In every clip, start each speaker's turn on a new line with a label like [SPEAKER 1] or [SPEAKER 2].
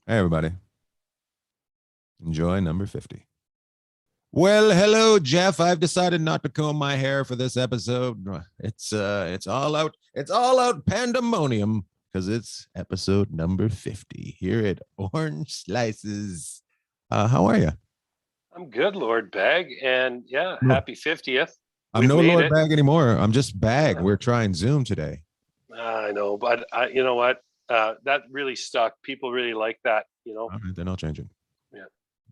[SPEAKER 1] Hey, everybody. Enjoy number 50. Well, hello, Jeff. I've decided not to comb my hair for this episode. It's all out. It's all out pandemonium because it's episode number 50 here at Orange Slices. How are you?
[SPEAKER 2] I'm good, Lord Bag, and yeah,
[SPEAKER 1] No,
[SPEAKER 2] happy 50th.
[SPEAKER 1] I'm
[SPEAKER 2] We've
[SPEAKER 1] no
[SPEAKER 2] made
[SPEAKER 1] Lord
[SPEAKER 2] it.
[SPEAKER 1] Bag anymore. I'm just Bag.
[SPEAKER 2] Uh,
[SPEAKER 1] We're trying Zoom today.
[SPEAKER 2] I know, but you know what? That really stuck. People really like that.
[SPEAKER 1] All right, then I'll change it.
[SPEAKER 2] Yeah,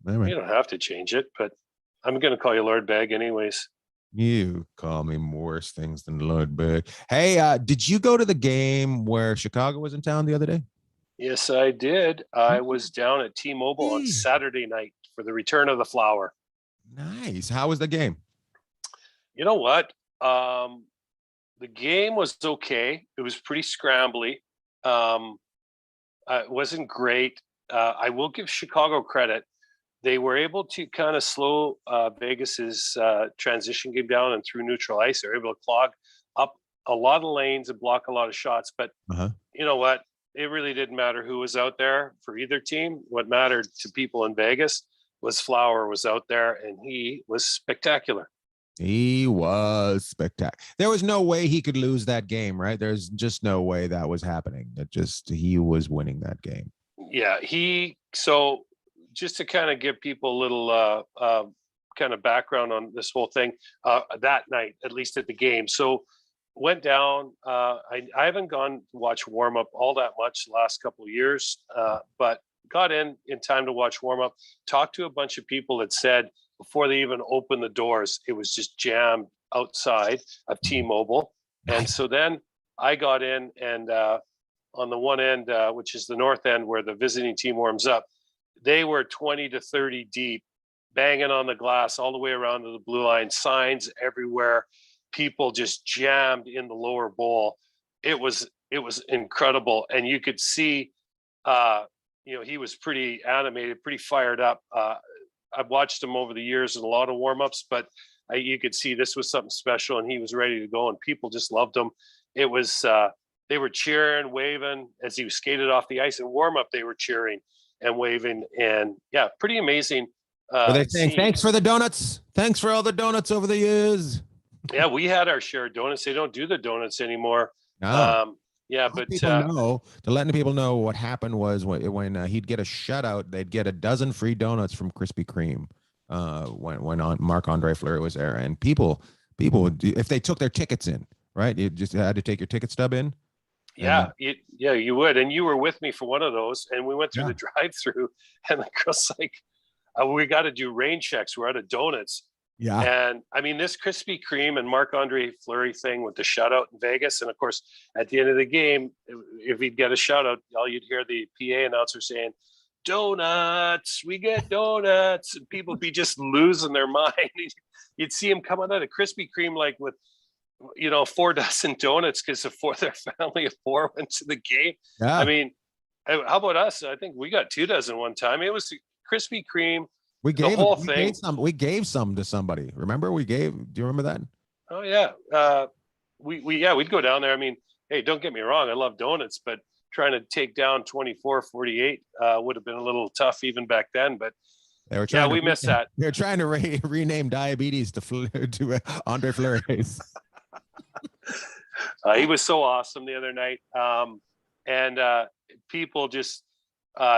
[SPEAKER 1] All right.
[SPEAKER 2] you don't have to change it, but I'm going to call you Lord Bag anyways.
[SPEAKER 1] You call me worse things than Lord Bag. Hey, did you go to the game where Chicago was in town the other day?
[SPEAKER 2] Yes, I did. I was down at T-Mobile on
[SPEAKER 1] Hey.
[SPEAKER 2] Saturday night for the return of the flower.
[SPEAKER 1] Nice. How was the game?
[SPEAKER 2] You know what? The game was okay. It was pretty scrambly. Um, it wasn't great. I will give Chicago credit. They were able to kind of slow Vegas's transition game down and through neutral ice. They were able to clog up a lot of lanes and block a lot of shots. But
[SPEAKER 1] Uh-huh.
[SPEAKER 2] you know what? It really didn't matter who was out there for either team. What mattered to people in Vegas was Flower was out there and he was spectacular.
[SPEAKER 1] He was spectacular. There was no way he could lose that game, right? There's just no way that was happening. That just he was winning that game.
[SPEAKER 2] Yeah, so just to kind of give people a little kind of background on this whole thing, that night, at least at the game. So went down. I haven't gone to watch warm up all that much the last couple of years, but got in time to watch warm up. Talked to a bunch of people that said before they even opened the doors, it was just jammed outside of T-Mobile. And so then I got in and on the one end, which is the north end where the visiting team warms up, they were 20 to 30 deep, banging on the glass all the way around to the blue line, signs everywhere, people just jammed in the lower bowl. It was incredible, and you could see, he was pretty animated, pretty fired up. I've watched him over the years in a lot of warmups, but you could see this was something special, and he was ready to go, and people just loved him. It was they were cheering, waving as he skated off the ice. In warm up, they were cheering and waving, and yeah, pretty amazing.
[SPEAKER 1] Were they saying
[SPEAKER 2] Scene.
[SPEAKER 1] thanks for the donuts? Thanks for all the donuts over the years.
[SPEAKER 2] Yeah, we had our share of donuts. They don't do the donuts anymore.
[SPEAKER 1] No.
[SPEAKER 2] Yeah,
[SPEAKER 1] Let
[SPEAKER 2] but
[SPEAKER 1] people know to letting people know what happened was when he'd get a shutout, they'd get a dozen free donuts from Krispy Kreme. When on Marc-Andre Fleury was there, and people if they took their tickets in, right, you just had to take your ticket stub in. And
[SPEAKER 2] you would, and you were with me for one of those, and we went through
[SPEAKER 1] yeah,
[SPEAKER 2] the drive-through, and the girl's like, "We got to do rain checks. We're out of donuts."
[SPEAKER 1] yeah,
[SPEAKER 2] And I mean, this Krispy Kreme and Marc-Andre Fleury thing with the shutout in Vegas, and of course, at the end of the game, if he'd get a shutout, all you'd hear the PA announcer saying, "Donuts, we get donuts," and people be just losing their mind. You'd see him coming out of Krispy Kreme like with 4 dozen donuts because their family of four went to the game. I
[SPEAKER 1] yeah.
[SPEAKER 2] mean, how about us? I think we got 2 dozen one time. It was Krispy Kreme,
[SPEAKER 1] We
[SPEAKER 2] the
[SPEAKER 1] gave
[SPEAKER 2] whole
[SPEAKER 1] we gave
[SPEAKER 2] thing.
[SPEAKER 1] some we gave some to somebody. Remember we gave? Do you remember that?
[SPEAKER 2] Oh yeah, we'd go down there. I mean, hey, don't get me wrong, I love donuts, but trying to take down 24-48 would have been a little tough even back then. But
[SPEAKER 1] They were
[SPEAKER 2] yeah,
[SPEAKER 1] trying to
[SPEAKER 2] we missed that.
[SPEAKER 1] they're trying to rename diabetes to Andre Fleury's.
[SPEAKER 2] He was so awesome the other night, and people just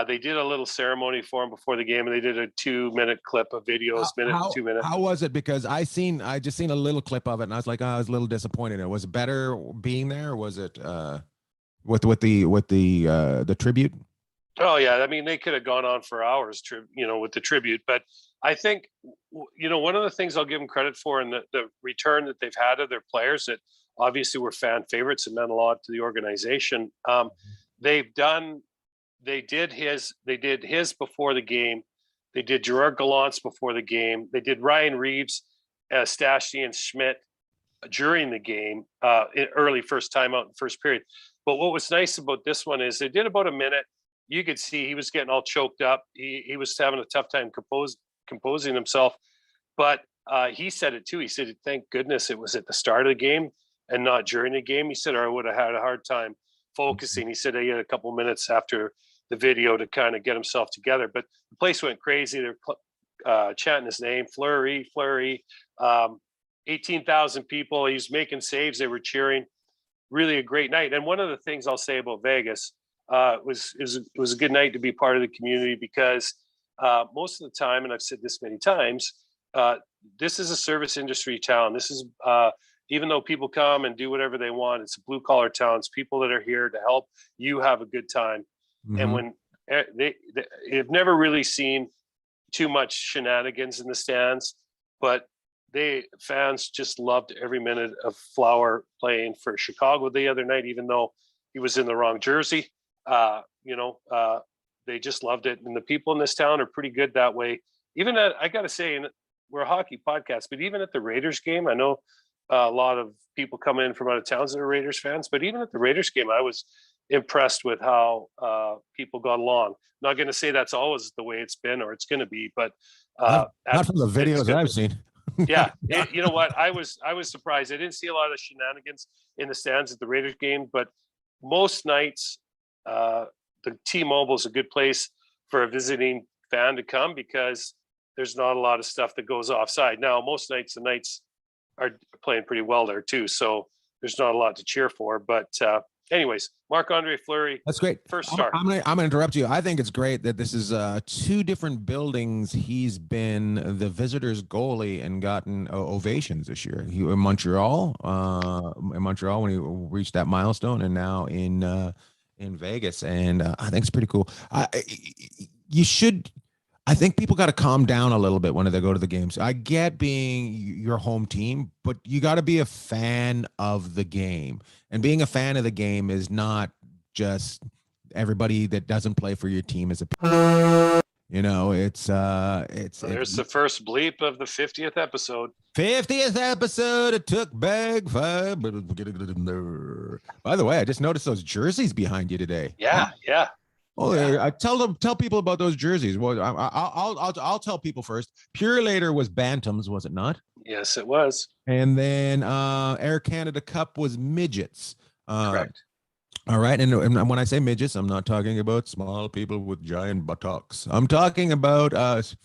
[SPEAKER 2] they did a little ceremony for him before the game, and they did a 2-minute clip of videos,
[SPEAKER 1] How,
[SPEAKER 2] minute,
[SPEAKER 1] how
[SPEAKER 2] 2 minute.
[SPEAKER 1] how was it? Because I just seen a little clip of it, and I was like, oh, I was a little disappointed. It was better being there. Or was it with the tribute?
[SPEAKER 2] Oh yeah, I mean they could have gone on for hours, with the tribute. But I think one of the things I'll give them credit for in the return that they've had of their players that obviously were fan favorites and meant a lot to the organization. They've done, they did his before the game. They did Gerard Gallant's before the game. They did Ryan Reeves, Stastny and Schmidt during the game, early first time out in first period. But what was nice about this one is they did about a minute. You could see he was getting all choked up. He was having a tough time composing himself. But he said it too. He said, "Thank goodness it was at the start of the game and not during the game." He said, "Or I would have had a hard time focusing." He said he had a couple minutes after the video to kind of get himself together. But the place went crazy. They're chanting his name, Fleury, Fleury. 18,000 people. He was making saves. They were cheering. Really a great night. And one of the things I'll say about Vegas it was a good night to be part of the community because most of the time, and I've said this many times, this is a service industry town. This is even though people come and do whatever they want, it's a blue collar town. It's people that are here to help you have a good time. Mm-hmm. And when they've never really seen too much shenanigans in the stands, but fans just loved every minute of Flower playing for Chicago the other night, even though he was in the wrong jersey. They just loved it. And the people in this town are pretty good that way. Even I got to say, we're a hockey podcast, but even at the Raiders game, I know a lot of people come in from out of towns that are Raiders fans, but even at the Raiders game, I was impressed with how people got along. Not going to say that's always the way it's been or it's going to be, but
[SPEAKER 1] not from the videos I've seen.
[SPEAKER 2] Yeah, you know what? I was surprised. I didn't see a lot of shenanigans in the stands at the Raiders game, but most nights, the T-Mobile is a good place for a visiting fan to come because there's not a lot of stuff that goes offside. Now, most nights, the Knights are playing pretty well there too, so there's not a lot to cheer for. But anyways, Marc-Andre Fleury.
[SPEAKER 1] That's great.
[SPEAKER 2] First star.
[SPEAKER 1] I'm gonna interrupt you. I think it's great that this is two different buildings. He's been the visitors' goalie and gotten ovations this year. He in Montreal when he reached that milestone, and now in Vegas. And I think it's pretty cool. I think people got to calm down a little bit when they go to the games. I get being your home team, but you got to be a fan of the game. And being a fan of the game is not just everybody that doesn't play for your team is a, it's
[SPEAKER 2] there's the first bleep of the 50th episode.
[SPEAKER 1] 50th episode. It took bag 5, but we'll get it in there. By the way, I just noticed those jerseys behind you today.
[SPEAKER 2] Yeah.
[SPEAKER 1] Oh, yeah. Tell people about those jerseys. Well, I'll tell people first. Purelator was Bantams, was it not?
[SPEAKER 2] Yes, it was.
[SPEAKER 1] And then Air Canada Cup was midgets.
[SPEAKER 2] Correct.
[SPEAKER 1] All right, and when I say midgets, I'm not talking about small people with giant buttocks. I'm talking about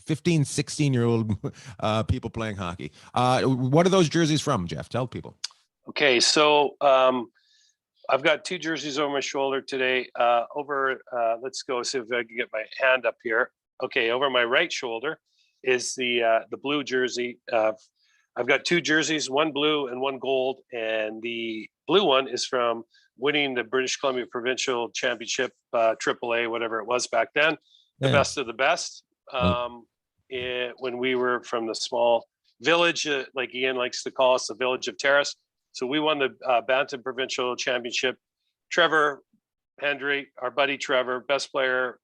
[SPEAKER 1] 15, 16-year-old people playing hockey. What are those jerseys from, Jeff? Tell people.
[SPEAKER 2] Okay, so I've got two jerseys over my shoulder today. Let's go see if I can get my hand up here. Okay, over my right shoulder is the blue jersey. I've got two jerseys, one blue and one gold, and the blue one is from winning the British Columbia Provincial Championship, AAA, whatever it was back then, the best of the best. When we were from the small village, like Ian likes to call us, the village of Terrace. So we won the Bantam Provincial Championship. Trevor Hendry, our buddy Trevor, best player,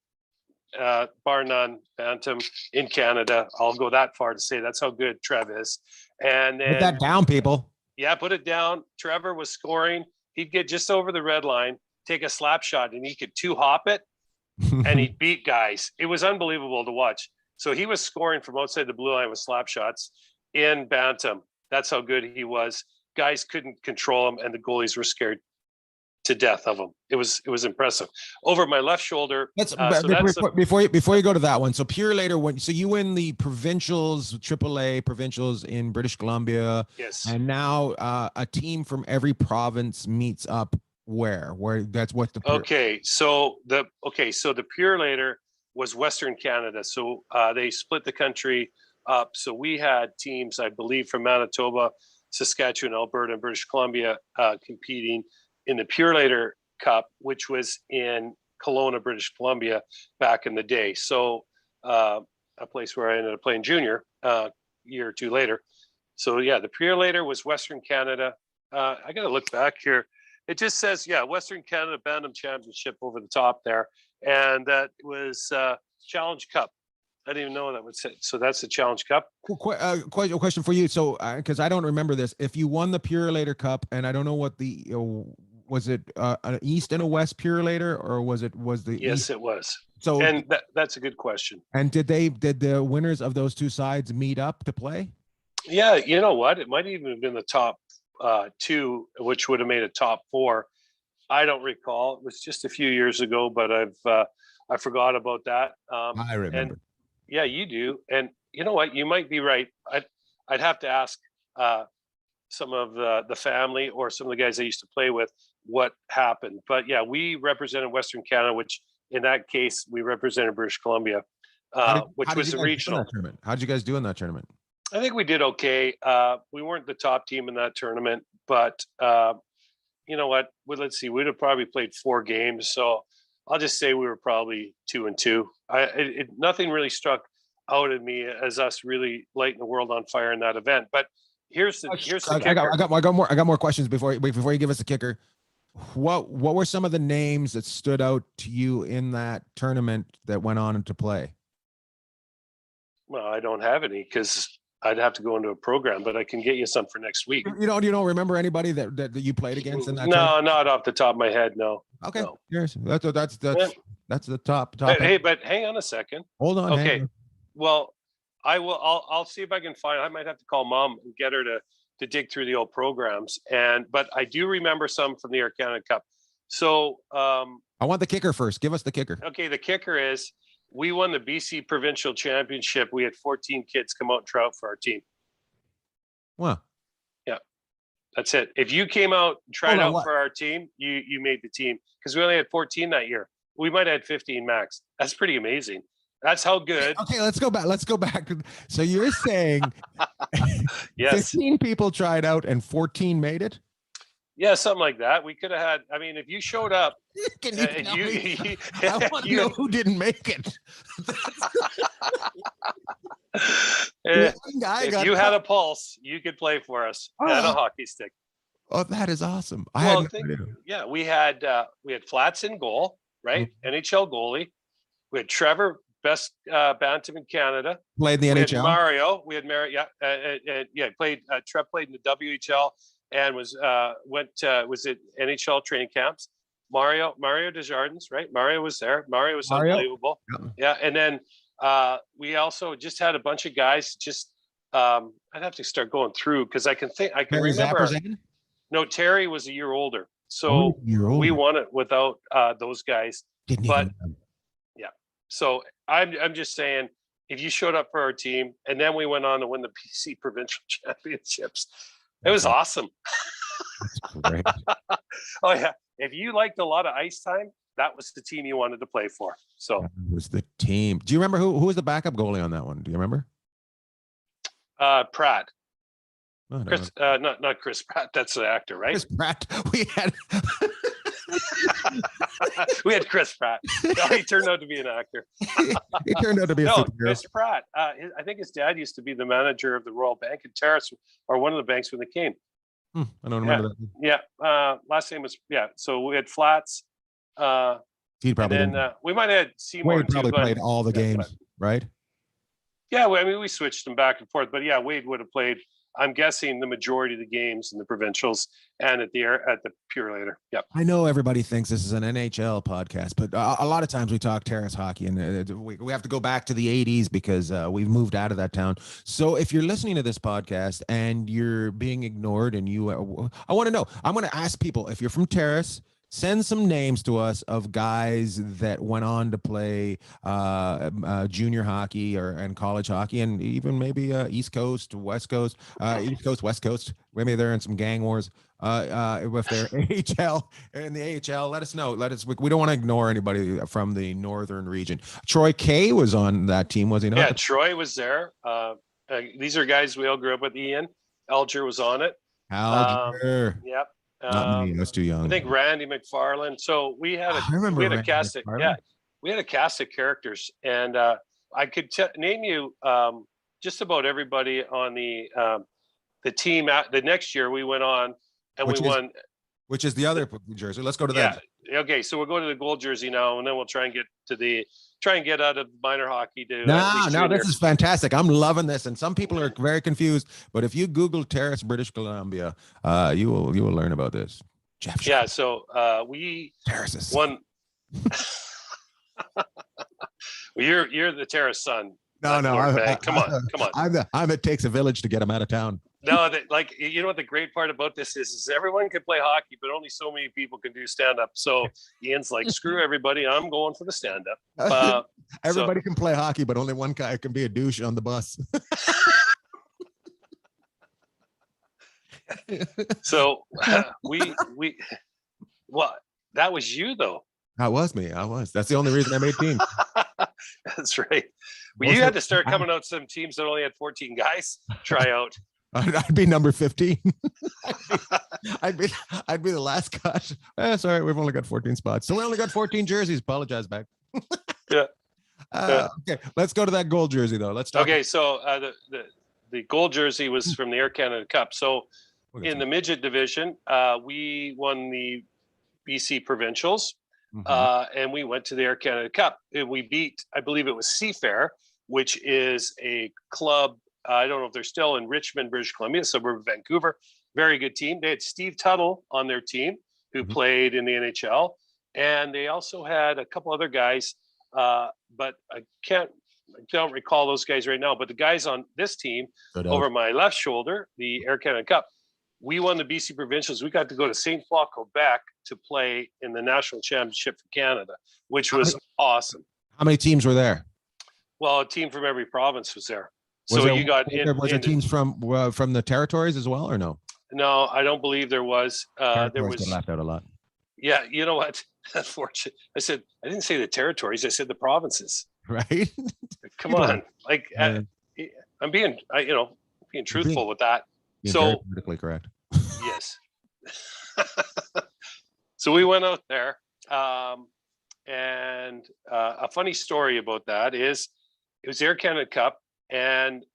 [SPEAKER 2] bar none, Bantam in Canada. I'll go that far to say that's how good Trev is. And then,
[SPEAKER 1] put that down, people.
[SPEAKER 2] Yeah, put it down. Trevor was scoring. He'd get just over the red line, take a slap shot, and he could two-hop it, and he'd beat guys. It was unbelievable to watch. So he was scoring from outside the blue line with slap shots in Bantam. That's how good he was. Guys couldn't control him, and the goalies were scared to death of him. It was impressive. Over my left shoulder.
[SPEAKER 1] Before you go to that one. So Purelator, so you win the provincials, AAA provincials in British Columbia.
[SPEAKER 2] Yes.
[SPEAKER 1] And now a team from every province meets up where that's what the.
[SPEAKER 2] So the Purelator was Western Canada. So they split the country up. So we had teams, I believe, from Manitoba, Saskatchewan, Alberta, and British Columbia competing in the Purelator Cup, which was in Kelowna, British Columbia back in the day. So a place where I ended up playing junior a year or two later. So yeah, the Purelator was Western Canada. I got to look back here. It just says, Western Canada Bantam Championship over the top there. And that was Challenge Cup. I didn't even know that was it. So that's the Challenge Cup.
[SPEAKER 1] Question for you. So, because I don't remember this, if you won the Purelator Cup, and I don't know what was it an East and a West Purelator, or was the
[SPEAKER 2] Yes,
[SPEAKER 1] East?
[SPEAKER 2] it was.
[SPEAKER 1] So,
[SPEAKER 2] and that's a good question.
[SPEAKER 1] And did the winners of those two sides meet up to play?
[SPEAKER 2] Yeah, you know what? It might even have been the top two, which would have made a top four. I don't recall. It was just a few years ago, but I forgot about that.
[SPEAKER 1] I remember.
[SPEAKER 2] And yeah, you do. And you know what? You might be right. I'd have to ask some of the family or some of the guys I used to play with what happened. But yeah, we represented Western Canada, which in that case we represented British Columbia, which was the regional.
[SPEAKER 1] How'd you guys do in that tournament?
[SPEAKER 2] I think we did okay. We weren't the top team in that tournament, but you know what? Well, let's see. We'd have probably played 4 games, so I'll just say we were probably 2-2. Nothing really struck out at me as us really lighting the world on fire in that event. But here's the kicker.
[SPEAKER 1] I got more questions before you give us the kicker. What were some of the names that stood out to you in that tournament that went on into play?
[SPEAKER 2] Well, I don't have any because I'd have to go into a program, but I can get you some for next week.
[SPEAKER 1] You don't remember anybody that you played against in that?
[SPEAKER 2] No,
[SPEAKER 1] tournament?
[SPEAKER 2] Not off the top of my head. No.
[SPEAKER 1] Okay.
[SPEAKER 2] No.
[SPEAKER 1] That's the top.
[SPEAKER 2] Hey, but hang on a second.
[SPEAKER 1] Hold on.
[SPEAKER 2] Okay. Well, I'll see if I can find. I might have to call Mom and get her to dig through the old programs. But I do remember some from the Air Canada Cup. So
[SPEAKER 1] I want the kicker first. Give us the kicker.
[SPEAKER 2] Okay, the kicker is we won the BC Provincial Championship. We had 14 kids come out and try out for our team.
[SPEAKER 1] Wow.
[SPEAKER 2] Yeah, that's it. If you came out and tried out for our team, you made the team because we only had 14 that year. We might have had 15 max. That's pretty amazing. That's how good.
[SPEAKER 1] Okay, let's go back. So you're saying
[SPEAKER 2] yes,
[SPEAKER 1] 15 people tried out and 14 made it?
[SPEAKER 2] Yeah, something like that. We could have had. I mean, if you showed up,
[SPEAKER 1] can you tell me? I want to know who didn't make it.
[SPEAKER 2] If you had a pulse, you could play for us and a hockey stick.
[SPEAKER 1] Oh, that is awesome!
[SPEAKER 2] Yeah, we had Flats in goal, right? Mm-hmm. NHL goalie. We had Trevor, best bantam in Canada.
[SPEAKER 1] Played in the NHL.
[SPEAKER 2] We had Mario. Played. Trev played in the WHL. And was at NHL training camps. Mario Desjardins, right? Mario was there. Mario was unbelievable. Yeah. And then we also just had a bunch of guys. I'd have to start going through because I can remember. No, Terry was a year older, so we won it without those guys. Yeah. So I'm just saying, if you showed up for our team, and then we went on to win the BC Provincial Championships. It was awesome.
[SPEAKER 1] That's great.
[SPEAKER 2] Oh yeah. If you liked a lot of ice time, that was the team you wanted to play for. So
[SPEAKER 1] that was the team. Do you remember who was the backup goalie on that one? Do you remember?
[SPEAKER 2] Pratt.
[SPEAKER 1] Oh,
[SPEAKER 2] Chris, not Chris Pratt. That's the actor, right?
[SPEAKER 1] Chris Pratt.
[SPEAKER 2] We had Chris Pratt. No, he turned out to be an actor.
[SPEAKER 1] He turned out to be a superhero.
[SPEAKER 2] Chris Pratt. I think his dad used to be the manager of the Royal Bank in Terrace, or one of the banks when they came.
[SPEAKER 1] I don't remember that.
[SPEAKER 2] Yeah. Last name was So we had Flats.
[SPEAKER 1] He probably.
[SPEAKER 2] And then we might have had Seymour.
[SPEAKER 1] Wade probably played all the games, right?
[SPEAKER 2] Yeah, we switched them back and forth, but yeah, Wade would have played. I'm guessing the majority of the games in the provincials and at the Pure later. Yep.
[SPEAKER 1] I know everybody thinks this is an NHL podcast, but a lot of times we talk terrace hockey, and we have to go back to the 80s because we've moved out of that town. So if you're listening to this podcast and you're being ignored, and I want to know, I'm going to ask people, if you're from Terrace, send some names to us of guys that went on to play junior hockey and college hockey, and even maybe East Coast, West Coast, East Coast, West Coast. Maybe they're in some gang wars. If they're AHL in the AHL, let us know. We don't want to ignore anybody from the northern region. Troy K was on that team, was he not?
[SPEAKER 2] Yeah, Troy was there. These are guys we all grew up with. Ian Alger was on it.
[SPEAKER 1] Alger.
[SPEAKER 2] Yep.
[SPEAKER 1] Not me. I was too young.
[SPEAKER 2] I think Randy McFarland. So we had a cast of, we had a cast of characters, and I could name you just about everybody on the team. The next year we went on and we won.
[SPEAKER 1] Which is the other jersey. Let's go to that.
[SPEAKER 2] Okay, so we'll go to the gold jersey now, and then we'll try and get out of minor hockey to.
[SPEAKER 1] No, this is fantastic. I'm loving this, and some people are very confused. But if you Google Terrace, British Columbia, you will learn about this. Jeff.
[SPEAKER 2] Yeah, so we
[SPEAKER 1] Terraces
[SPEAKER 2] won. Well, you're the Terrace son.
[SPEAKER 1] No,
[SPEAKER 2] come on.
[SPEAKER 1] It takes a village to get him out of town.
[SPEAKER 2] No, that like you know what the great part about this is everyone can play hockey, but only so many people can do stand up. So Ian's like, screw everybody, I'm going for the stand up.
[SPEAKER 1] Everybody can play hockey, but only one guy can be a douche on the bus.
[SPEAKER 2] So we well, that was you though.
[SPEAKER 1] That was me. I was. That's the only reason I made team.
[SPEAKER 2] That's right. Well, you had to start coming out some teams that only had 14 guys try out.
[SPEAKER 1] I'd be number 15. I'd be the last cut. Sorry, we've only got 14 spots. So we only got 14 jerseys. Apologize back.
[SPEAKER 2] Yeah.
[SPEAKER 1] Okay, let's go to that gold jersey though. Let's talk.
[SPEAKER 2] Okay, so the gold jersey was from the Air Canada Cup. So in the midget division, we won the BC Provincials. And we went to the Air Canada Cup. And we beat, I believe it was Seafair, which is a club. I don't know if they're still in Richmond, British Columbia, suburb of Vancouver. Very good team. They had Steve Tuttle on their team, who played in the NHL, and they also had a couple other guys, but I don't recall those guys right now. But the guys on this team, over my left shoulder, the Air Canada Cup, we won the BC Provincials. We got to go to St. Paul, Quebec, to play in the national championship for Canada, which was awesome.
[SPEAKER 1] How many teams were there?
[SPEAKER 2] Well, a team from every province was there.
[SPEAKER 1] Was there teams from the territories as well, or no?
[SPEAKER 2] No, I don't believe there was. There was
[SPEAKER 1] laughed out a lot.
[SPEAKER 2] Yeah, you know what? Unfortunately, I didn't say the territories. I said the provinces.
[SPEAKER 1] Right?
[SPEAKER 2] Come on, like I'm being truthful with that. So
[SPEAKER 1] politically correct.
[SPEAKER 2] Yes. So we went out there, and a funny story about that is it was Air Canada Cup, and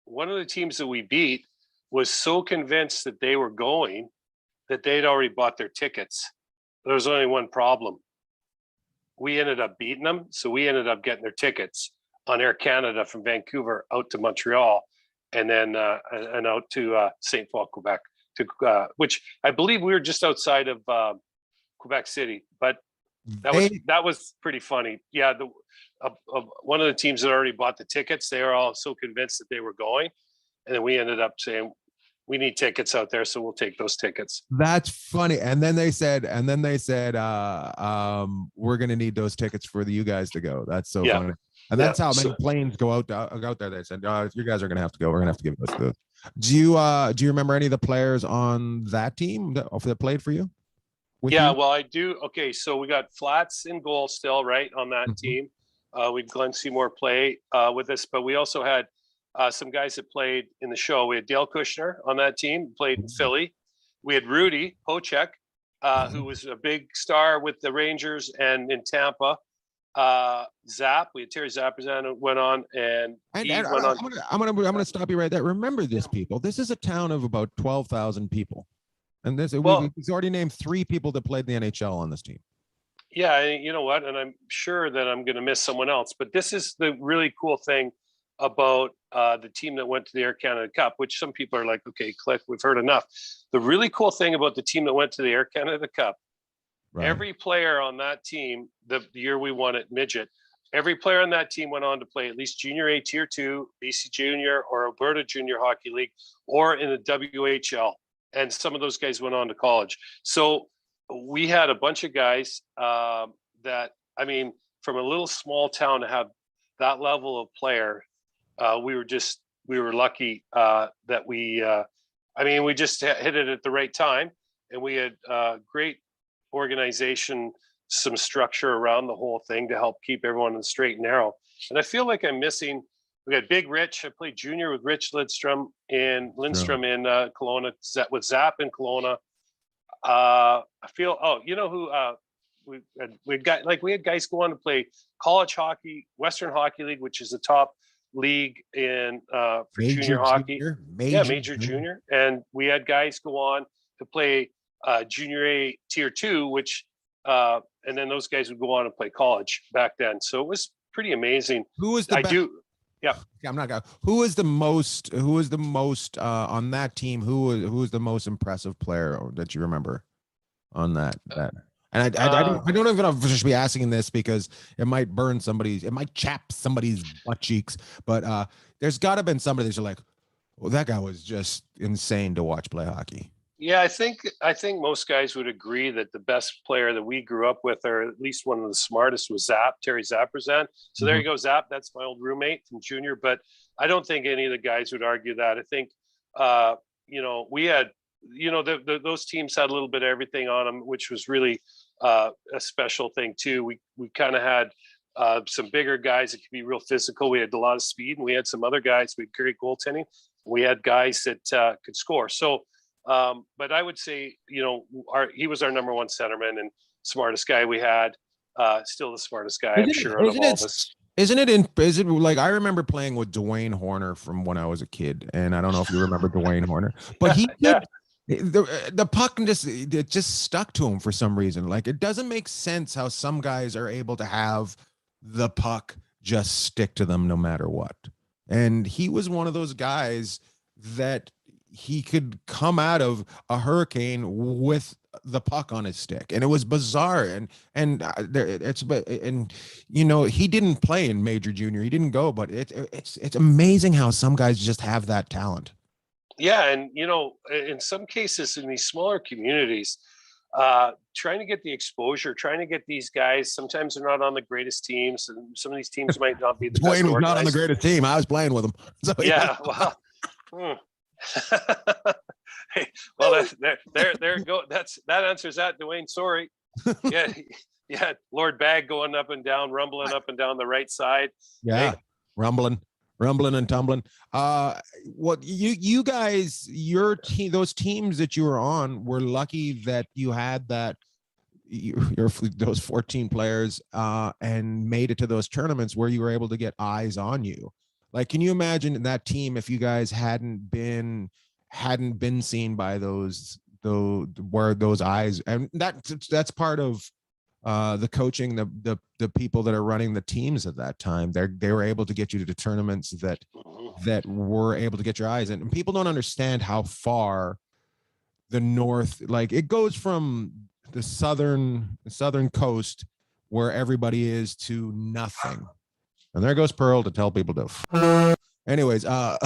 [SPEAKER 2] one of the teams that we beat was so convinced that they were going that they'd already bought their tickets. There was only one problem. We ended up beating them, so we ended up getting their tickets on Air Canada from Vancouver out to Montreal, and then and out to St. Paul, Quebec, which I believe we were just outside of Quebec City. But that was pretty funny. Yeah, one of the teams that already bought the tickets, they were all so convinced that they were going, and then we ended up saying, we need tickets out there, so we'll take those tickets.
[SPEAKER 1] That's funny. And then they said, we're going to need those tickets for you guys to go. That's so funny. And that's how many planes go out there. They said, you guys are going to have to go. We're going to have to give us those. Do you remember any of the players on that team that played for you?
[SPEAKER 2] Well, I do. Okay, so we got Flats in goal still, right, on that team. We had Glenn Seymour play with us, but we also had some guys that played in the show. We had Dale Kushner on that team, played in Philly. We had Rudy Hocek, who was a big star with the Rangers and in Tampa. Zap, we had Terry Zapazan went on, and he went on.
[SPEAKER 1] I'm gonna stop you right there. Remember this, people. This is a town of about 12,000 people, and we've already named 3 people that played in the NHL on this team.
[SPEAKER 2] Yeah, you know what? And I'm sure that I'm going to miss someone else, but this is the really cool thing about the team that went to the Air Canada Cup, which some people are like, okay, click, we've heard enough. The really cool thing about the team that went to the Air Canada Cup, every player on that team, the year we won it midget, every player on that team went on to play at least Junior A Tier 2, BC Junior or Alberta Junior Hockey League, or in the WHL. And some of those guys went on to college. So we had a bunch of guys that, I mean, from a little small town to have that level of player, we were lucky that we just hit it at the right time, and we had great organization, some structure around the whole thing to help keep everyone in the straight and narrow. And I feel like I'm missing. We had Big Rich. I played junior with Rich Lidstrom in Kelowna, with Zap in Kelowna. I feel. Oh, you know who? We had guys go on to play college hockey, Western Hockey League, which is the top league in for junior hockey. Major junior. And we had guys go on to play Junior A Tier 2, which and then those guys would go on and play college back then. So it was pretty amazing.
[SPEAKER 1] Who was the best?
[SPEAKER 2] Yeah,
[SPEAKER 1] I'm not gonna. Who was the most on that team? Who was the most impressive player that you remember on that? And I don't even know if I should be asking this because it might it might chap somebody's butt cheeks. But there's got to have been somebody that you're like, Well, that guy was just insane to watch play hockey.
[SPEAKER 2] Yeah, I think most guys would agree that the best player that we grew up with, or at least one of the smartest, was Terry Zapperzan. So there
[SPEAKER 1] Mhm.
[SPEAKER 2] you go, Zap. That's my old roommate from junior. But I don't think any of the guys would argue that. I think, uh, we had, those teams had a little bit of everything on them, which was really a special thing too. We kind of had some bigger guys that could be real physical. We had a lot of speed, and we had some other guys. We had great goaltending. We had guys that could score. So. But I would say, he was our number one centerman and smartest guy we had. Still the smartest guy, I'm
[SPEAKER 1] Isn't it?
[SPEAKER 2] sure, out of all of us.
[SPEAKER 1] Is it like I remember playing with Dwayne Horner from when I was a kid, and I don't know if you remember Dwayne Horner, but he
[SPEAKER 2] Yeah.
[SPEAKER 1] could the puck just stuck to him for some reason. Like it doesn't make sense how some guys are able to have the puck just stick to them no matter what. And he was one of those guys that he could come out of a hurricane with the puck on his stick, and it was bizarre. And he didn't play in major junior, he didn't go, but it's amazing how some guys just have that talent.
[SPEAKER 2] Yeah. And, in some cases in these smaller communities, trying to get the exposure, trying to get these guys, sometimes they're not on the greatest teams, and some of these teams might not be the best
[SPEAKER 1] Dwayne was
[SPEAKER 2] organized.
[SPEAKER 1] not on the greatest team. I was playing with him. So
[SPEAKER 2] Yeah. Well, hey, well, there go. That answers that, Dwayne. Sorry. Yeah, yeah. Lord Bag going up and down, rumbling up and down the right side.
[SPEAKER 1] Yeah,
[SPEAKER 2] Hey.
[SPEAKER 1] rumbling and tumbling. What you guys, your team, those teams that you were on, were lucky that you had that your those 14 players and made it to those tournaments where you were able to get eyes on you. Like, can you imagine that team if you guys hadn't been seen by those eyes? And that's part of the coaching, the people that are running the teams at that time. They were able to get you to the tournaments that were able to get your eyes in. And people don't understand how far the north, like it goes from the southern coast where everybody is, to nothing. And there goes Pearl to tell people to anyways. So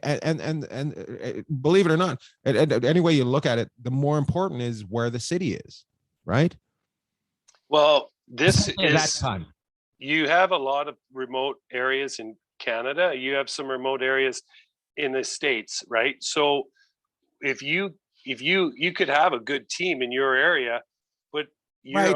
[SPEAKER 1] and believe it or not, any way you look at it, the more important is where the city is, right?
[SPEAKER 2] Well, this
[SPEAKER 1] Especially at that
[SPEAKER 2] is,
[SPEAKER 1] time.
[SPEAKER 2] you have a lot of remote areas in Canada. You have some remote areas in the States, right? So if you could have a good team in your area, but
[SPEAKER 1] Right.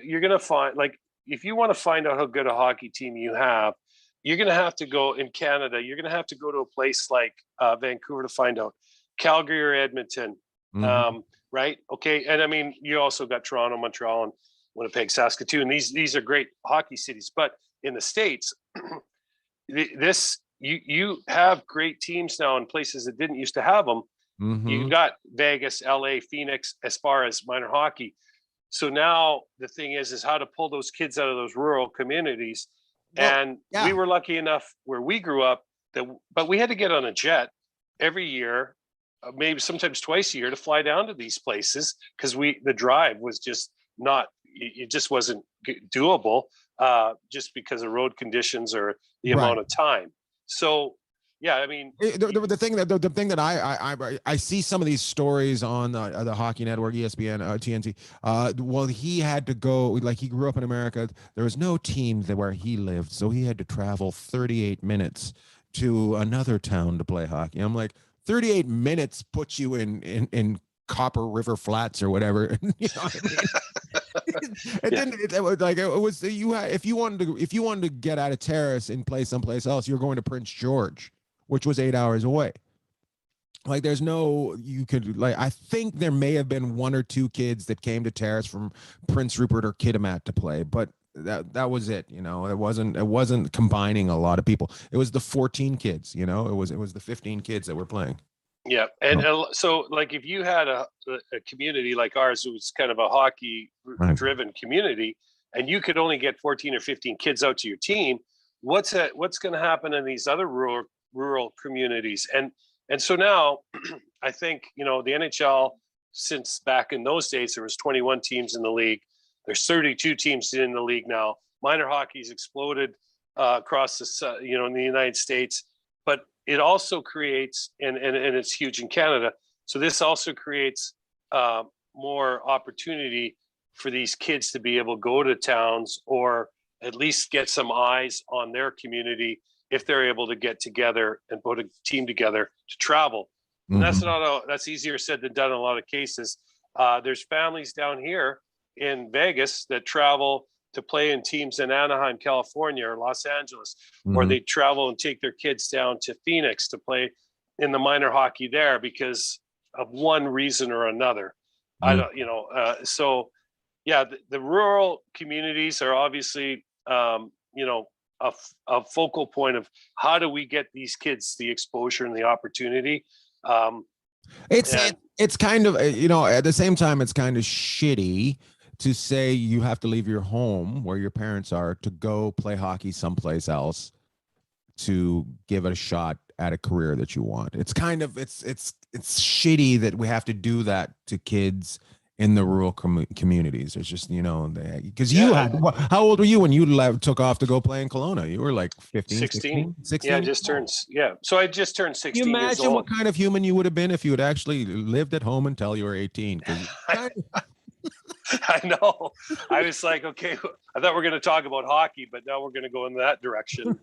[SPEAKER 2] you're gonna find, like, if you want to find out how good a hockey team you have, you're gonna have to go in Canada. You're gonna have to go to a place like Vancouver to find out, Calgary or Edmonton,
[SPEAKER 1] Mhm.
[SPEAKER 2] right? Okay, and I mean, you also got Toronto, Montreal, and Winnipeg, Saskatoon. These are great hockey cities, but in the States, this you have great teams now in places that didn't used to have them. You
[SPEAKER 1] Mhm.
[SPEAKER 2] got Vegas, LA, Phoenix as far as minor hockey. So now the thing is how to pull those kids out of those rural communities.
[SPEAKER 1] Well,
[SPEAKER 2] And we
[SPEAKER 1] yeah.
[SPEAKER 2] were lucky enough where we grew up but we had to get on a jet every year, maybe sometimes twice a year, to fly down to these places, because the drive was just not, it just wasn't doable, just because of road conditions or the
[SPEAKER 1] Right.
[SPEAKER 2] amount of time. So yeah, I mean,
[SPEAKER 1] The thing that I see some of these stories on the Hockey Network, ESPN, TNT. Well, he had to go, like, he grew up in America. There was no team where he lived, so he had to travel 38 minutes to another town to play hockey. I'm like, 38 minutes puts you in Copper River Flats or whatever. You know what I mean? It
[SPEAKER 2] yeah.
[SPEAKER 1] didn't. It was like, it was, if you wanted to get out of Terrace and play someplace else, you're going to Prince George, which was 8 hours away. Like, there's no, you could, like, I think there may have been one or two kids that came to Terrace from Prince Rupert or Kitimat to play, but that was it. It wasn't combining a lot of people. It was the 14 kids. It was the 15 kids that were playing.
[SPEAKER 2] Yeah, and so, like, if you had a community like ours, it was kind of a hockey
[SPEAKER 1] Right.
[SPEAKER 2] driven community, and you could only get 14 or 15 kids out to your team, what's going to happen in these other rural communities? And so now, I think, the NHL, since back in those days there was 21 teams in the league, there's 32 teams in the league now. Minor hockey's exploded. across the in the United States, but it also creates and it's huge in Canada. So this also creates more opportunity for these kids to be able to go to towns or at least get some eyes on their community if they're able to get together and put a team together to travel. And that's easier said than done in a lot of cases. There's families down here in Vegas that travel to play in teams in Anaheim, California, or Los Angeles, or they travel and take their kids down to Phoenix to play in the minor hockey there because of one reason or another. I don't, so yeah, the rural communities are obviously, a focal point of how do we get these kids the exposure and the opportunity.
[SPEAKER 1] It's kind of, at the same time, it's kind of shitty to say you have to leave your home where your parents are to go play hockey someplace else to give it a shot at a career that you want. It's kind of, it's shitty that we have to do that to kids in the rural communities. It's just, because you had, how old were you when you took off to go play in Kelowna? You were like 15, 16?
[SPEAKER 2] Yeah, so I just turned 16
[SPEAKER 1] Can you
[SPEAKER 2] imagine
[SPEAKER 1] years old. What kind of human you would have been if you had actually lived at home until you were 18?
[SPEAKER 2] I know. I was like, okay, I thought we are going to talk about hockey, but now we're going to go in that direction.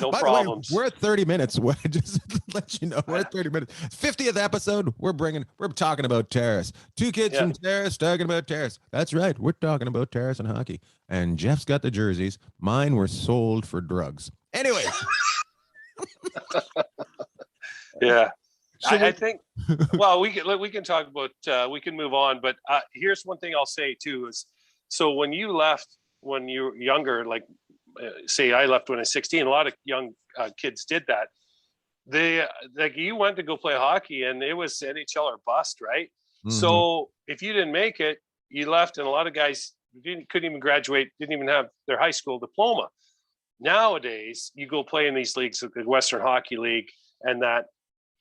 [SPEAKER 2] No
[SPEAKER 1] By
[SPEAKER 2] problems.
[SPEAKER 1] The way, we're at 30 minutes. Just to let you know, we're at 30 minutes. 50th episode. We're talking about Terrace. Two kids from Terrace talking about Terrace. That's right. We're talking about Terrace and hockey. And Jeff's got the jerseys. Mine were sold for drugs. Anyway.
[SPEAKER 2] Yeah. I think, well, we can talk about, we can move on, but here's one thing I'll say too is, so when you left, when you were younger, like say I left when I was 16, a lot of young kids did that. You went to go play hockey and it was NHL or bust, right? So if you didn't make it, you left, and a lot of guys couldn't even graduate, didn't even have their high school diploma. Nowadays, you go play in these leagues, like the Western Hockey League, and that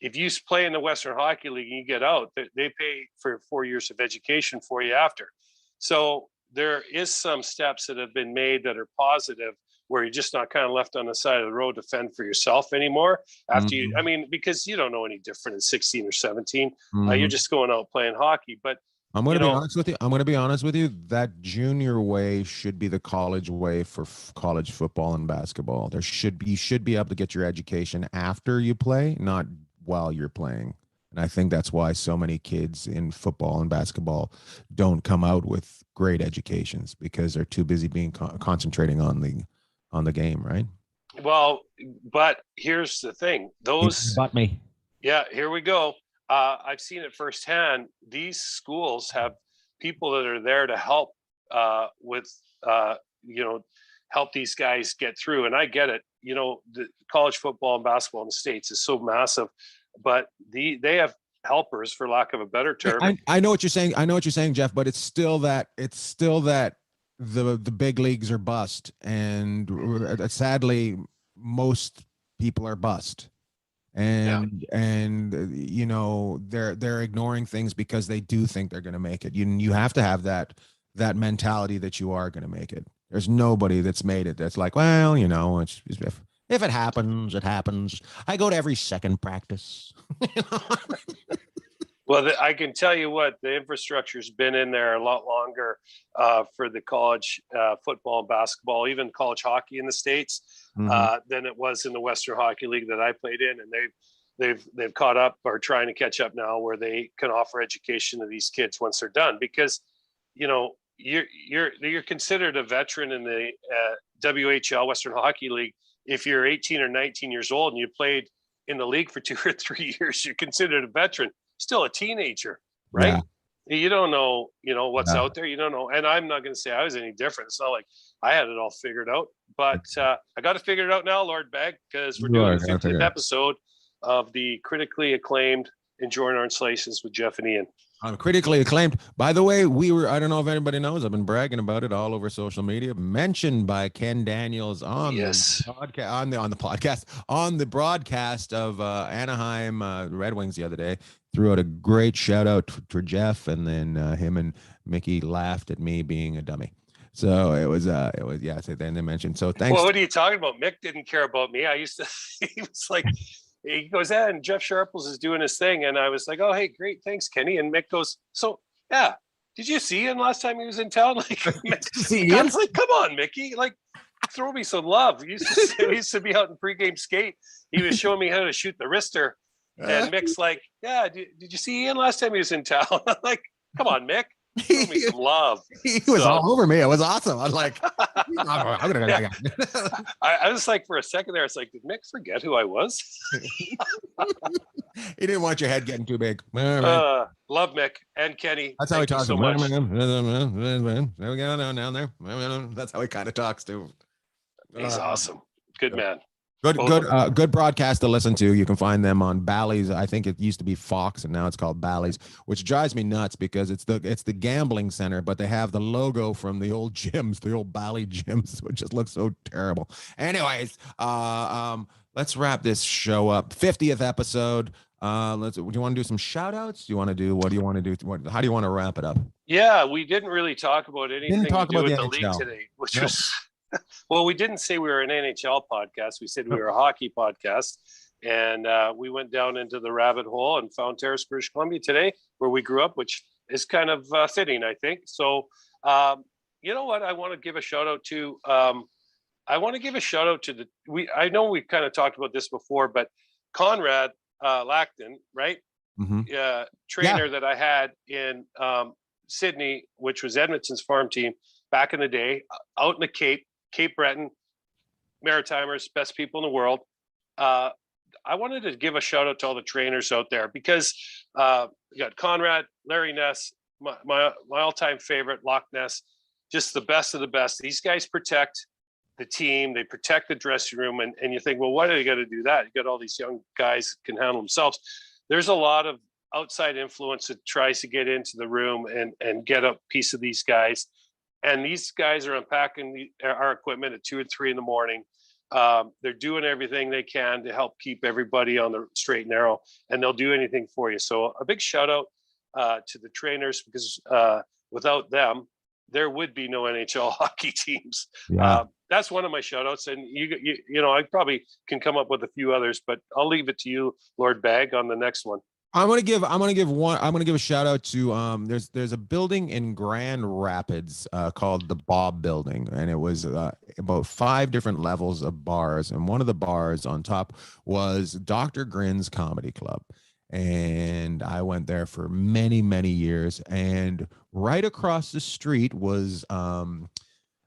[SPEAKER 2] if you play in the Western Hockey League and you get out, they pay for 4 years of education for you after. So there is some steps that have been made that are positive, where you're just not kind of left on the side of the road to fend for yourself anymore. After you, I mean, because you don't know any different at 16 or 17, you're just going out playing hockey. But
[SPEAKER 1] I'm going to be honest with you. I'm going to be honest with you. That junior way should be the college way for college football and basketball. You should be able to get your education after you play, not while you're playing. And I think that's why so many kids in football and basketball don't come out with great educations, because they're too busy being concentrating on the game, right?
[SPEAKER 2] Well, but here's the thing. Yeah, here we go. I've seen it firsthand. These schools have people that are there to help help these guys get through. And I get it. The college football and basketball in the States is so massive, but they have helpers, for lack of a better term.
[SPEAKER 1] I know what you're saying, Jeff, but it's still that the big leagues are bust, and sadly most people are bust. And they're ignoring things because they do think they're going to make it. You have to have that mentality that you are going to make it. There's nobody that's made it that's like, well, it's if it happens, it happens. I go to every second practice.
[SPEAKER 2] Well, I can tell you what, the infrastructure's been in there a lot longer for the college football and basketball, even college hockey in the States, than it was in the Western Hockey League that I played in. And they've caught up, or trying to catch up now, where they can offer education to these kids once they're done, because you're considered a veteran in the WHL, Western Hockey League, if you're 18 or 19 years old and you played in the league for 2 or 3 years. You're considered a veteran. Still a teenager, right? Yeah. You don't know, what's out there. You don't know. And I'm not going to say I was any different. It's not like I had it all figured out, but I got to figure it out now, Lord Bag, because we're doing the 50th episode of the critically acclaimed Enjoying Our Installations with Jeff and Ian.
[SPEAKER 1] Critically acclaimed. By the way, I don't know if anybody knows, I've been bragging about it all over social media, mentioned by Ken Daniels on the podcast, on the broadcast of Anaheim Red Wings the other day. Threw out a great shout out for Jeff, and then him and Mickey laughed at me being a dummy. So it was yeah. So then they mentioned, so thanks.
[SPEAKER 2] Well, what are you talking about? Mick didn't care about me. I used to, he was like, he goes, yeah, and Jeff Sharples is doing his thing. And I was like, oh, hey, great. Thanks, Kenny. And Mick goes, so yeah, did you see him last time he was in town? Like, God's like, come on, Mickey, like, throw me some love. We used to be out in pregame skate. He was showing me how to shoot the wrister. And Mick's like, yeah, did you see Ian last time he was in town? I'm like, come on, Mick. Throw me some love.
[SPEAKER 1] He was all over me. It was awesome. I was like,
[SPEAKER 2] yeah. I was like, for a second there, I was like, did Mick forget who I was?
[SPEAKER 1] He didn't want your head getting too big.
[SPEAKER 2] Love Mick and Kenny.
[SPEAKER 1] That's how he talks.
[SPEAKER 2] So much.
[SPEAKER 1] There we go down there. That's how he kind of talks too.
[SPEAKER 2] He's awesome. Good man.
[SPEAKER 1] Good broadcast to listen to. You can find them on Bally's. I think it used to be Fox and now it's called Bally's, which drives me nuts because it's the gambling center, but they have the logo from the old gyms, the old Bally gyms, which just looks so terrible. Anyways, let's wrap this show up. 50th episode. Do you want to do some shout outs? What do you want to do? How do you want to wrap it up?
[SPEAKER 2] Yeah, we didn't really talk about anything to do with the league today, which was well, we didn't say we were an NHL podcast. We said we were a hockey podcast. And we went down into the rabbit hole and found Terrace, British Columbia today, where we grew up, which is kind of fitting, I think. So, you know what? I want to give a shout out to. I want to give a shout out to I know we've kind of talked about this before, but Conrad Lackton, right?
[SPEAKER 1] Mm-hmm.
[SPEAKER 2] Trainer that I had in Sydney, which was Edmonton's farm team back in the day, out in the Cape Breton, Maritimers, best people in the world. I wanted to give a shout out to all the trainers out there because you got Conrad, Larry Ness, my all-time favorite, Loch Ness, just the best of the best. These guys protect the team, they protect the dressing room, and you think, well, why do they got to do that? You got all these young guys that can handle themselves. There's a lot of outside influence that tries to get into the room and get a piece of these guys. And these guys are unpacking our equipment at 2 and 3 in the morning. They're doing everything they can to help keep everybody on the straight and narrow, and they'll do anything for you. So a big shout out to the trainers, because without them, there would be no NHL hockey teams.
[SPEAKER 1] Yeah.
[SPEAKER 2] That's one of my shout outs. And you know, I probably can come up with a few others, but I'll leave it to you, Lord Bag, on the next one.
[SPEAKER 1] I'm gonna give a shout out to there's a building in Grand Rapids called the Bob Building, and it was about 5 different levels of bars, and one of the bars on top was Dr. Grin's Comedy Club. And I went there for many years, and right across the street was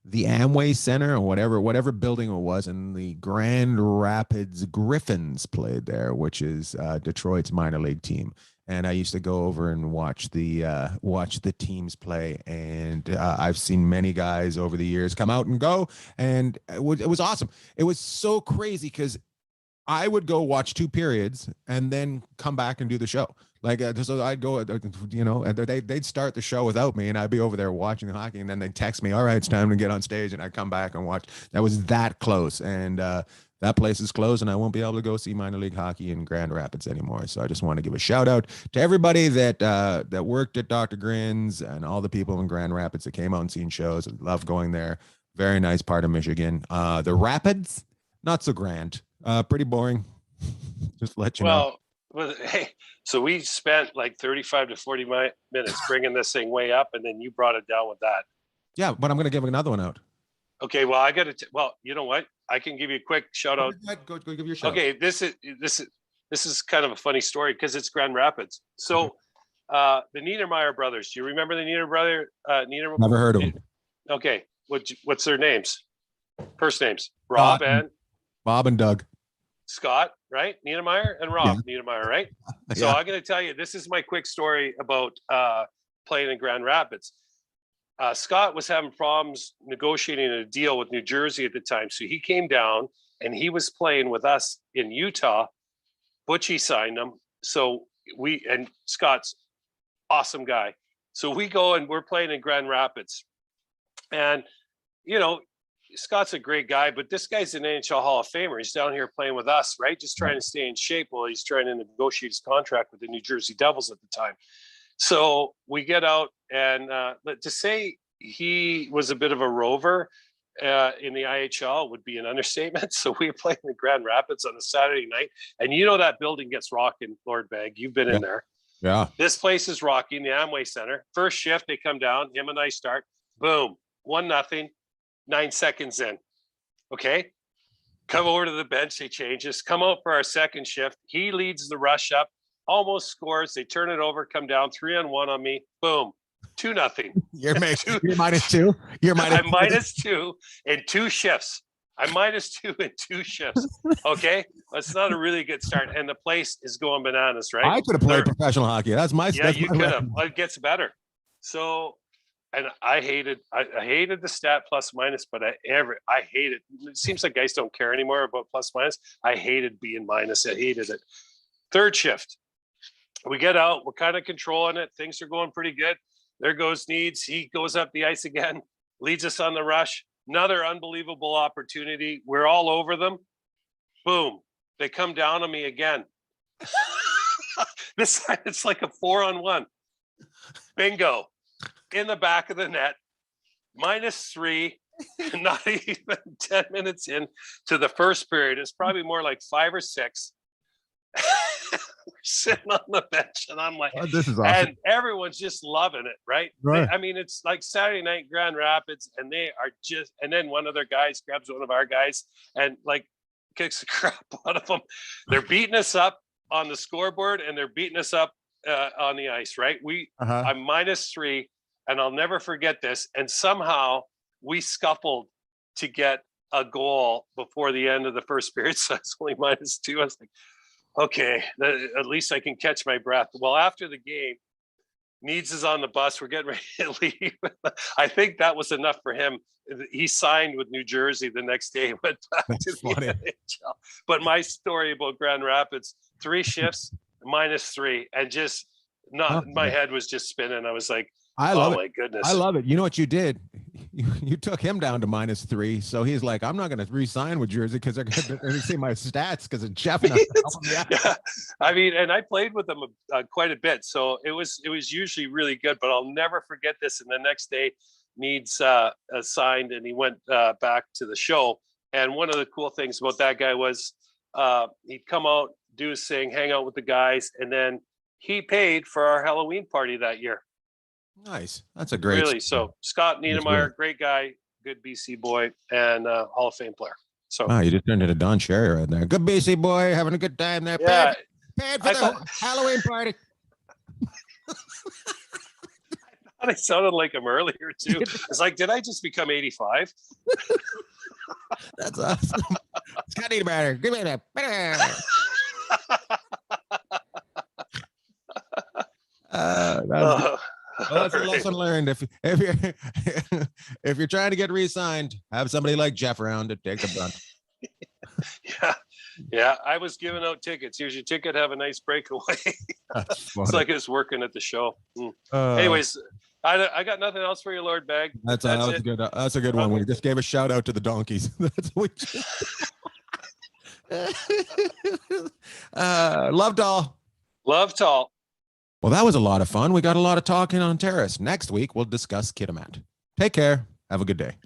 [SPEAKER 1] the Amway Center, or whatever building it was, and the Grand Rapids Griffins played there, which is Detroit's minor league team. And I used to go over and watch the teams play, and I've seen many guys over the years come out and go, and it was awesome. It was so crazy because I would go watch 2 periods and then come back and do the show. Like, so I'd go, you know, and they'd start the show without me, and I'd be over there watching the hockey, and then they'd text me, all right, it's time to get on stage, and I'd come back and watch. That was that close, and that place is closed, and I won't be able to go see minor league hockey in Grand Rapids anymore. So I just want to give a shout out to everybody that worked at Dr. Grin's and all the people in Grand Rapids that came out and seen shows. I love going there. Very nice part of Michigan. The Rapids, not so grand. Pretty boring. Just to let you know.
[SPEAKER 2] Well, hey, so we spent like 35 to 40 minutes bringing this thing way up, and then you brought it down with that.
[SPEAKER 1] Yeah, but I'm going to give another one out.
[SPEAKER 2] Okay, well, I got to. Well, you know what? I can give you a quick shout out.
[SPEAKER 1] Go give your shout.
[SPEAKER 2] Okay, this is kind of a funny story because it's Grand Rapids. So, the Niedermeyer brothers. Do you remember the Niedermeyer?
[SPEAKER 1] Never heard of them.
[SPEAKER 2] Okay, what's their names? First names: Rob and
[SPEAKER 1] Bob and Doug.
[SPEAKER 2] Scott, right? Niedermeyer and Rob Niedermeyer, right? So
[SPEAKER 1] Yeah.
[SPEAKER 2] I'm going to tell you, this is my quick story about playing in Grand Rapids. Scott was having problems negotiating a deal with New Jersey at the time. So he came down and he was playing with us in Utah. Butchie signed him. So and Scott's awesome guy. So we go and we're playing in Grand Rapids. And, you know, Scott's a great guy, but this guy's an NHL Hall of Famer. He's down here playing with us, right? Just trying to stay in shape while he's trying to negotiate his contract with the New Jersey Devils at the time. So we get out, and to say he was a bit of a rover in the IHL would be an understatement. So we were playing in Grand Rapids on a Saturday night, and that building gets rocking, Lord Bag. You've been in there.
[SPEAKER 1] Yeah.
[SPEAKER 2] This place is rocking, the Amway Center. First shift, they come down, him and I start. Boom, 1-0, 9 seconds in. Okay. Come over to the bench, they change us. Come out for our second shift. He leads the rush up, almost scores. They turn it over, come down 3-on-1 on me. Boom. 2-0.
[SPEAKER 1] You're -2.
[SPEAKER 2] I'm -2 in 2 shifts. I'm -2 in 2 shifts. Okay. That's not a really good start. And the place is going bananas, right?
[SPEAKER 1] I could have played professional hockey. That's my
[SPEAKER 2] Yeah, you could have. Well, it gets better. So, and I hated the stat plus minus, but I hate it. It seems like guys don't care anymore about plus minus. I hated being minus. I hated it. Third shift. We get out, we're kind of controlling it. Things are going pretty good. There goes Needs. He goes up the ice again, leads us on the rush. Another unbelievable opportunity. We're all over them. Boom. They come down on me again. This time it's like a 4-on-1. Bingo. In the back of the net. -3. Not even 10 minutes in to the first period. It's probably more like 5 or 6. We're sitting on the bench, and I'm like,
[SPEAKER 1] this is awesome.
[SPEAKER 2] And everyone's just loving it, right? I mean, it's like Saturday night Grand Rapids, and they are just, and then one of their guys grabs one of our guys and like kicks the crap out of them. They're beating us up on the scoreboard, and they're beating us up on the ice, right? I'm -3, and I'll never forget this. And somehow we scuffled to get a goal before the end of the first period, so it's only -2. I was like, okay, at least I can catch my breath. Well, after the game, Needs is on the bus. We're getting ready to leave. I think that was enough for him. He signed with New Jersey the next day, went back to the NHL. But my story about Grand Rapids, 3 shifts, -3, and just my head was just spinning. I was like, oh my goodness.
[SPEAKER 1] I love it. You know what you did? You took him down to -3. So he's like, I'm not going to re-sign with Jersey because they're going to see my stats because of Jeff.
[SPEAKER 2] Yeah. I mean, and I played with them quite a bit. So it was usually really good, but I'll never forget this. And the next day Needs signed, and he went back to the show. And one of the cool things about that guy was he'd come out, do his thing, hang out with the guys. And then he paid for our Halloween party that year.
[SPEAKER 1] Nice. That's a great.
[SPEAKER 2] Really. So Scott Niedermeyer, great guy, good BC boy, and Hall of Fame player. So
[SPEAKER 1] wow, you just turned into Don Cherry right there. Good BC boy, having a good time there.
[SPEAKER 2] Yeah.
[SPEAKER 1] Paid for the Halloween party.
[SPEAKER 2] I thought I sounded like him earlier too. It's like, did I just become 85?
[SPEAKER 1] That's awesome. Scott Niedermeyer, give me that. Well, that's a lesson learned. If you're trying to get re-signed, have somebody like Jeff around to take the brunt.
[SPEAKER 2] Yeah. I was giving out tickets. Here's your ticket. Have a nice breakaway. It's like it's working at the show. Anyways, I got nothing else for you, Lord Bag.
[SPEAKER 1] That's a good one. We just gave a shout out to the donkeys. That's what we Love Tall.
[SPEAKER 2] Love Tall.
[SPEAKER 1] Well, that was a lot of fun. We got a lot of talking on Terrace. Next week, we'll discuss Kitimat. Take care. Have a good day.